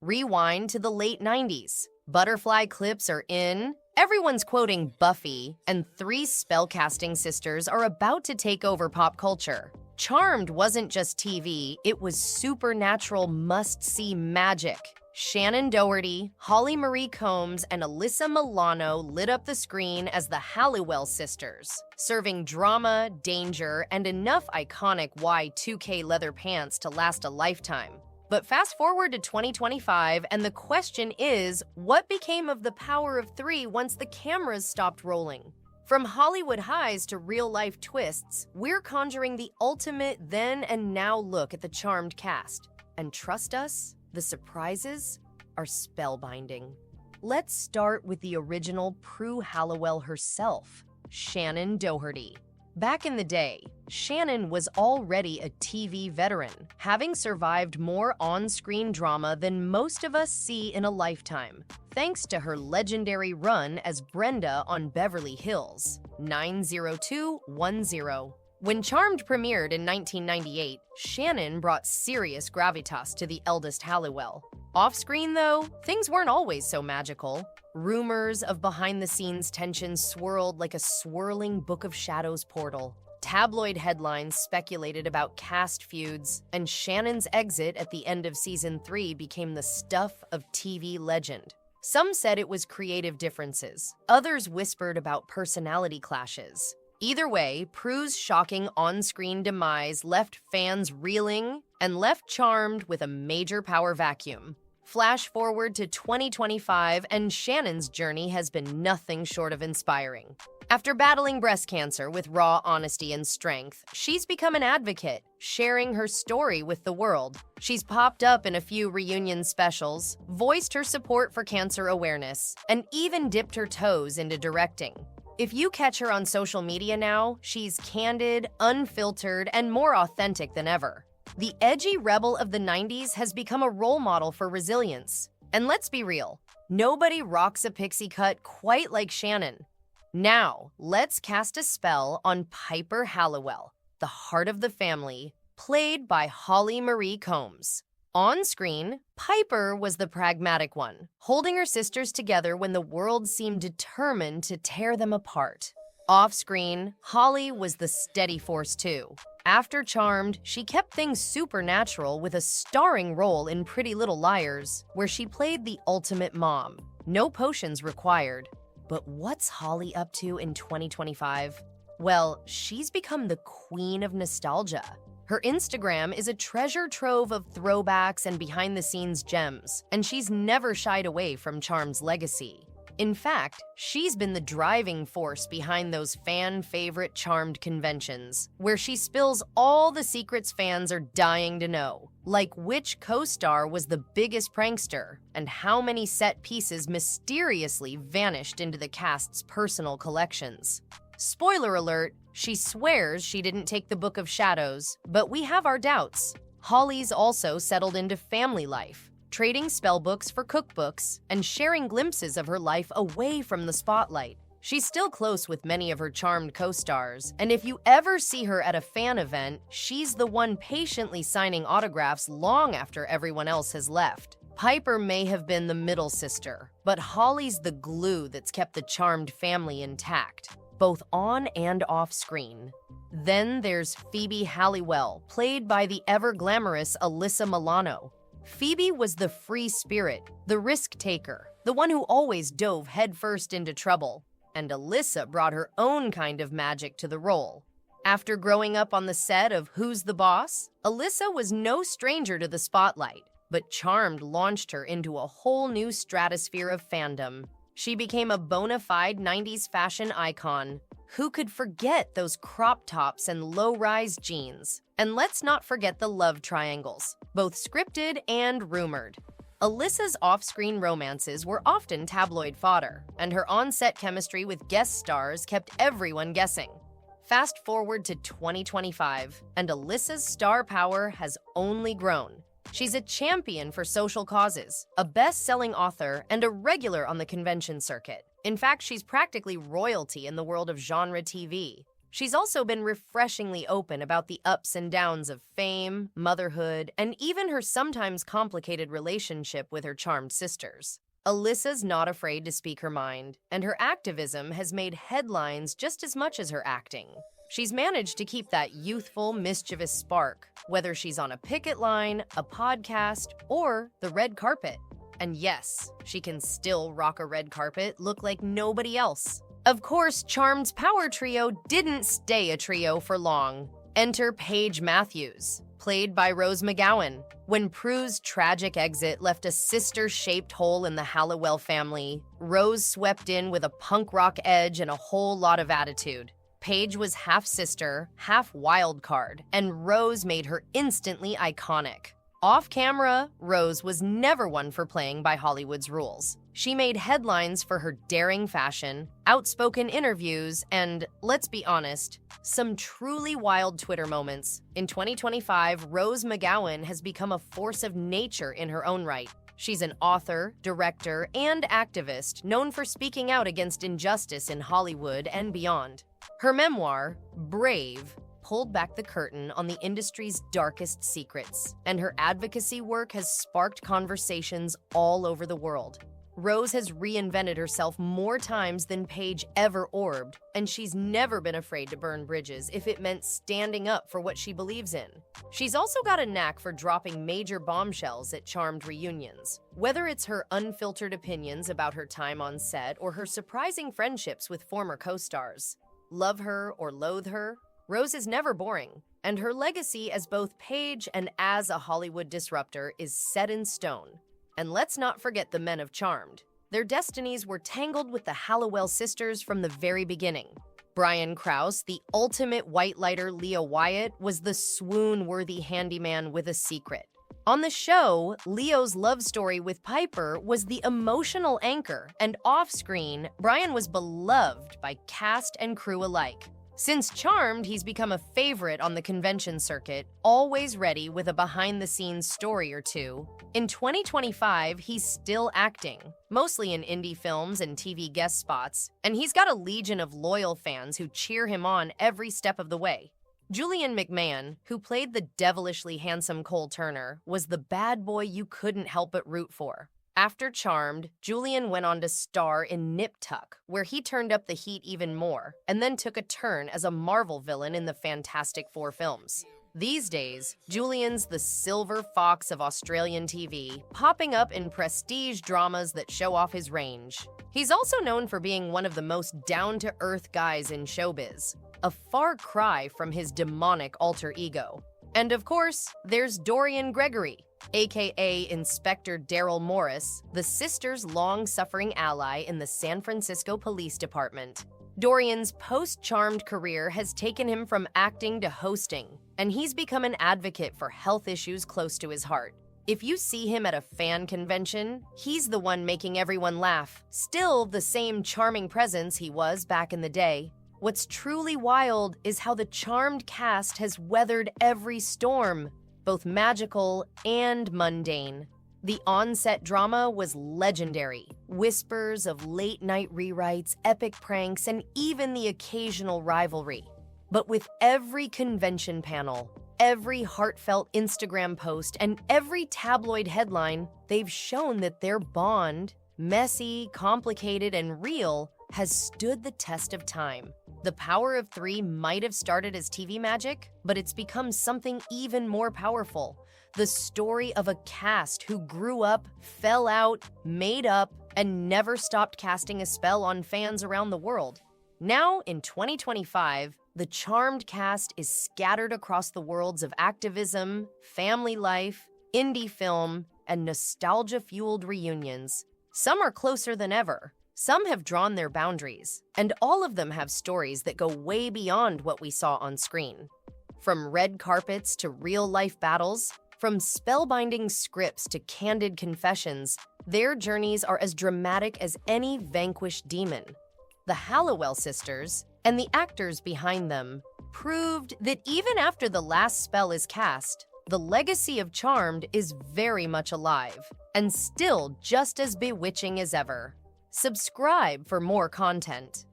Rewind to the late 90s. Butterfly clips are in. Everyone's quoting Buffy, and three spellcasting sisters are about to take over pop culture. Charmed wasn't just TV, it was supernatural must-see magic. Shannon Doherty, Holly Marie Combs, and Alyssa Milano lit up the screen as the Halliwell sisters, serving drama, danger, and enough iconic Y2K leather pants to last a lifetime. But fast forward to 2025, and the question is, what became of the power of three once the cameras stopped rolling? From Hollywood highs to real-life twists, we're conjuring the ultimate then and now look at the Charmed cast. And trust us, the surprises are spellbinding. Let's start with the original Prue Halliwell herself, Shannon Doherty. Back in the day, Shannon was already a TV veteran, having survived more on-screen drama than most of us see in a lifetime, thanks to her legendary run as Brenda on Beverly Hills 90210. When Charmed premiered in 1998, Shannon brought serious gravitas to the eldest Halliwell. Off-screen, though, things weren't always so magical. Rumors of behind-the-scenes tension swirled like a swirling Book of Shadows portal. Tabloid headlines speculated about cast feuds, and Shannon's exit at the end of Season 3 became the stuff of TV legend. Some said it was creative differences. Others whispered about personality clashes. Either way, Prue's shocking on-screen demise left fans reeling and left Charmed with a major power vacuum. Flash forward to 2025, and Shannon's journey has been nothing short of inspiring. After battling breast cancer with raw honesty and strength, she's become an advocate, sharing her story with the world. She's popped up in a few reunion specials, voiced her support for cancer awareness, and even dipped her toes into directing. If you catch her on social media now, she's candid, unfiltered, and more authentic than ever. The edgy rebel of the 90s has become a role model for resilience. And let's be real, nobody rocks a pixie cut quite like Shannon. Now, let's cast a spell on Piper Halliwell, the heart of the family, played by Holly Marie Combs. On screen, Piper was the pragmatic one, holding her sisters together when the world seemed determined to tear them apart. Off-screen, Holly was the steady force too. After Charmed, she kept things supernatural with a starring role in Pretty Little Liars, where she played the ultimate mom. No potions required. But what's Holly up to in 2025? Well, she's become the queen of nostalgia. Her Instagram is a treasure trove of throwbacks and behind-the-scenes gems, and she's never shied away from Charmed's legacy. In fact, she's been the driving force behind those fan-favorite Charmed conventions, where she spills all the secrets fans are dying to know, like which co-star was the biggest prankster, and how many set pieces mysteriously vanished into the cast's personal collections. Spoiler alert, she swears she didn't take the Book of Shadows, but we have our doubts. Holly's also settled into family life, trading spellbooks for cookbooks and sharing glimpses of her life away from the spotlight. She's still close with many of her Charmed co-stars, and if you ever see her at a fan event, she's the one patiently signing autographs long after everyone else has left. Piper may have been the middle sister, but Holly's the glue that's kept the Charmed family intact, both on and off screen. Then there's Phoebe Halliwell, played by the ever-glamorous Alyssa Milano. Phoebe was the free spirit, the risk-taker, the one who always dove headfirst into trouble. And Alyssa brought her own kind of magic to the role. After growing up on the set of Who's the Boss, Alyssa was no stranger to the spotlight, but Charmed launched her into a whole new stratosphere of fandom. She became a bona fide 90s fashion icon. Who could forget those crop tops and low-rise jeans? And let's not forget the love triangles, both scripted and rumored. Alyssa's off-screen romances were often tabloid fodder, and her on-set chemistry with guest stars kept everyone guessing. Fast forward to 2025, and Alyssa's star power has only grown. She's a champion for social causes, a best-selling author, and a regular on the convention circuit. In fact, she's practically royalty in the world of genre TV. She's also been refreshingly open about the ups and downs of fame, motherhood, and even her sometimes complicated relationship with her charmed sisters. Alyssa's not afraid to speak her mind, and her activism has made headlines just as much as her acting. She's managed to keep that youthful, mischievous spark, whether she's on a picket line, a podcast, or the red carpet. And yes, she can still rock a red carpet, look like nobody else. Of course, Charmed's power trio didn't stay a trio for long. Enter Paige Matthews, played by Rose McGowan. When Prue's tragic exit left a sister-shaped hole in the Halliwell family, Rose swept in with a punk rock edge and a whole lot of attitude. Paige was half sister, half wild card, and Rose made her instantly iconic. Off camera, Rose was never one for playing by Hollywood's rules. She made headlines for her daring fashion, outspoken interviews, and, let's be honest, some truly wild Twitter moments. In 2025, Rose McGowan has become a force of nature in her own right. She's an author, director, and activist known for speaking out against injustice in Hollywood and beyond. Her memoir, Brave, pulled back the curtain on the industry's darkest secrets, and her advocacy work has sparked conversations all over the world. Rose has reinvented herself more times than Paige ever orbed, and she's never been afraid to burn bridges if it meant standing up for what she believes in. She's also got a knack for dropping major bombshells at Charmed reunions. Whether it's her unfiltered opinions about her time on set or her surprising friendships with former co-stars. Love her or loathe her, Rose is never boring, and her legacy as both Paige and as a Hollywood disruptor is set in stone. And let's not forget the men of Charmed. Their destinies were tangled with the Halliwell sisters from the very beginning. Brian Krause, the ultimate white lighter Leo Wyatt, was the swoon-worthy handyman with a secret. On the show, Leo's love story with Piper was the emotional anchor, and off-screen, Brian was beloved by cast and crew alike. Since Charmed, he's become a favorite on the convention circuit, always ready with a behind-the-scenes story or two. In 2025, he's still acting, mostly in indie films and TV guest spots, and he's got a legion of loyal fans who cheer him on every step of the way. Julian McMahon, who played the devilishly handsome Cole Turner, was the bad boy you couldn't help but root for. After Charmed, Julian went on to star in Nip Tuck, where he turned up the heat even more, and then took a turn as a Marvel villain in the Fantastic Four films. These days, Julian's the silver fox of Australian TV, popping up in prestige dramas that show off his range. He's also known for being one of the most down-to-earth guys in showbiz, a far cry from his demonic alter ego. And of course, there's Dorian Gregory, aka Inspector Daryl Morris, the sisters' long-suffering ally in the San Francisco Police Department. Dorian's post-Charmed career has taken him from acting to hosting, and he's become an advocate for health issues close to his heart. If you see him at a fan convention, he's the one making everyone laugh, still the same charming presence he was back in the day. What's truly wild is how the Charmed cast has weathered every storm, both magical and mundane. The on-set drama was legendary. Whispers of late-night rewrites, epic pranks, and even the occasional rivalry. But with every convention panel, every heartfelt Instagram post, and every tabloid headline, they've shown that their bond, messy, complicated, and real, has stood the test of time. The Power of Three might have started as TV magic, but it's become something even more powerful. The story of a cast who grew up, fell out, made up, and never stopped casting a spell on fans around the world. Now, in 2025, the Charmed cast is scattered across the worlds of activism, family life, indie film, and nostalgia-fueled reunions. Some are closer than ever. Some have drawn their boundaries, and all of them have stories that go way beyond what we saw on screen. From red carpets to real-life battles, from spellbinding scripts to candid confessions, their journeys are as dramatic as any vanquished demon. The Halliwell sisters, and the actors behind them, proved that even after the last spell is cast, the legacy of Charmed is very much alive, and still just as bewitching as ever. Subscribe for more content.